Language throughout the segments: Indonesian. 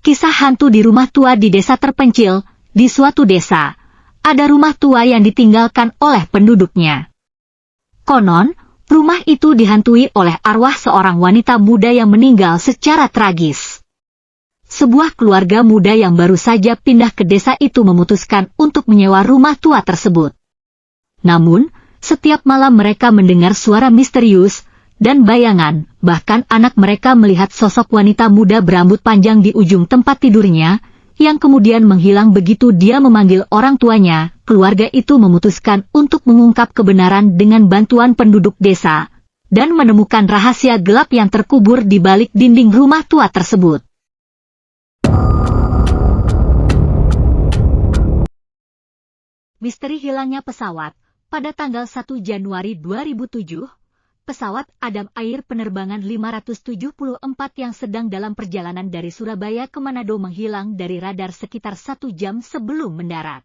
Kisah hantu di rumah tua di desa terpencil. Di suatu desa, ada rumah tua yang ditinggalkan oleh penduduknya. Konon, rumah itu dihantui oleh arwah seorang wanita muda yang meninggal secara tragis. Sebuah keluarga muda yang baru saja pindah ke desa itu memutuskan untuk menyewa rumah tua tersebut. Namun, setiap malam mereka mendengar suara misterius dan bayangan, bahkan anak mereka melihat sosok wanita muda berambut panjang di ujung tempat tidurnya, yang kemudian menghilang begitu dia memanggil orang tuanya. Keluarga itu memutuskan untuk mengungkap kebenaran dengan bantuan penduduk desa, dan menemukan rahasia gelap yang terkubur di balik dinding rumah tua tersebut. Misteri hilangnya pesawat. Pada tanggal 1 Januari 2007, pesawat Adam Air penerbangan 574 yang sedang dalam perjalanan dari Surabaya ke Manado menghilang dari radar sekitar 1 jam sebelum mendarat.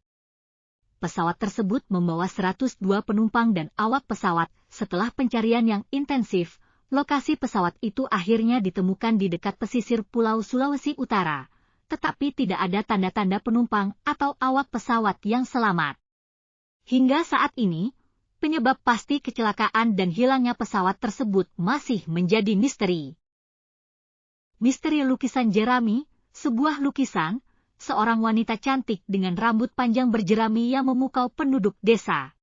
Pesawat tersebut membawa 102 penumpang dan awak pesawat. Setelah pencarian yang intensif, lokasi pesawat itu akhirnya ditemukan di dekat pesisir Pulau Sulawesi Utara, tetapi tidak ada tanda-tanda penumpang atau awak pesawat yang selamat. Hingga saat ini, penyebab pasti kecelakaan dan hilangnya pesawat tersebut masih menjadi misteri. Misteri lukisan jerami, sebuah lukisan, seorang wanita cantik dengan rambut panjang berjerami yang memukau penduduk desa.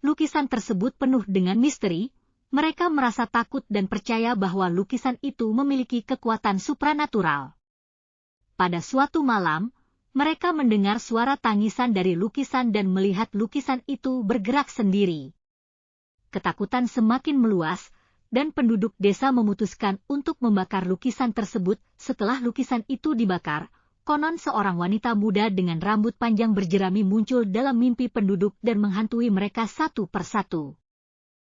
Lukisan tersebut penuh dengan misteri, mereka merasa takut dan percaya bahwa lukisan itu memiliki kekuatan supranatural. Pada suatu malam, mereka mendengar suara tangisan dari lukisan dan melihat lukisan itu bergerak sendiri. Ketakutan semakin meluas, dan penduduk desa memutuskan untuk membakar lukisan tersebut. Setelah lukisan itu dibakar, konon seorang wanita muda dengan rambut panjang berjerami muncul dalam mimpi penduduk dan menghantui mereka satu persatu.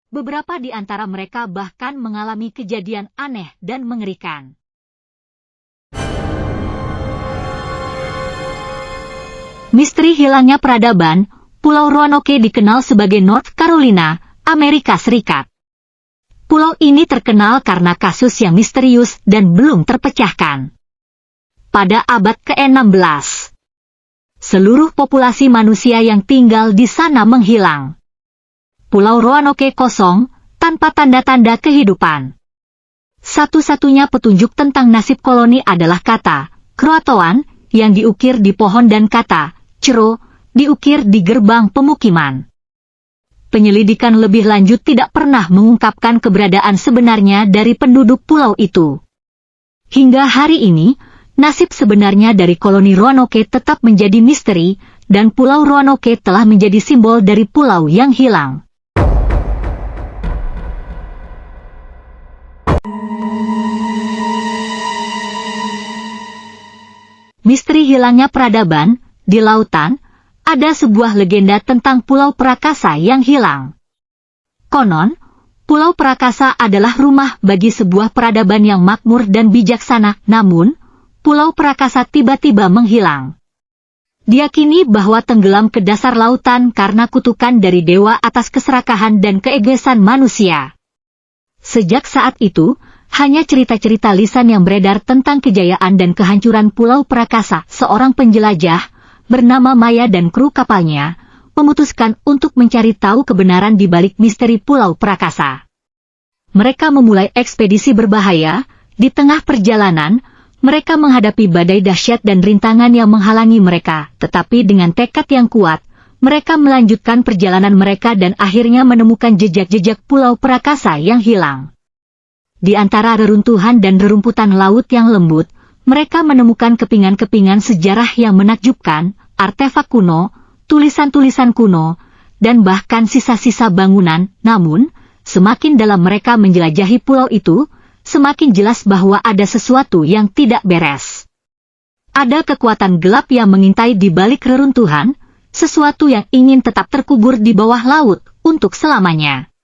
Beberapa di antara mereka bahkan mengalami kejadian aneh dan mengerikan. Misteri hilangnya peradaban. Pulau Roanoke dikenal sebagai North Carolina, Amerika Serikat. Pulau ini terkenal karena kasus yang misterius dan belum terpecahkan. Pada abad ke-16, seluruh populasi manusia yang tinggal di sana menghilang. Pulau Roanoke kosong, tanpa tanda-tanda kehidupan. Satu-satunya petunjuk tentang nasib koloni adalah kata Croatoan yang diukir di pohon dan kata Cero diukir di gerbang pemukiman. Penyelidikan lebih lanjut tidak pernah mengungkapkan keberadaan sebenarnya dari penduduk pulau itu. Hingga hari ini, nasib sebenarnya dari koloni Roanoke tetap menjadi misteri, dan Pulau Roanoke telah menjadi simbol dari pulau yang hilang. Misteri hilangnya peradaban. Di lautan, ada sebuah legenda tentang Pulau Prakasa yang hilang. Konon, Pulau Prakasa adalah rumah bagi sebuah peradaban yang makmur dan bijaksana, namun, Pulau Prakasa tiba-tiba menghilang. Diyakini bahwa tenggelam ke dasar lautan karena kutukan dari dewa atas keserakahan dan keegoisan manusia. Sejak saat itu, hanya cerita-cerita lisan yang beredar tentang kejayaan dan kehancuran Pulau Prakasa. Seorang penjelajah bernama Maya dan kru kapalnya memutuskan untuk mencari tahu kebenaran di balik misteri Pulau Prakasa. Mereka memulai ekspedisi berbahaya. Di tengah perjalanan, mereka menghadapi badai dahsyat dan rintangan yang menghalangi mereka, tetapi dengan tekad yang kuat, mereka melanjutkan perjalanan mereka dan akhirnya menemukan jejak-jejak Pulau Prakasa yang hilang. Di antara reruntuhan dan rerumputan laut yang lembut, mereka menemukan kepingan-kepingan sejarah yang menakjubkan, artefak kuno, tulisan-tulisan kuno, dan bahkan sisa-sisa bangunan. Namun, semakin dalam mereka menjelajahi pulau itu, semakin jelas bahwa ada sesuatu yang tidak beres. Ada kekuatan gelap yang mengintai di balik reruntuhan, sesuatu yang ingin tetap terkubur di bawah laut untuk selamanya.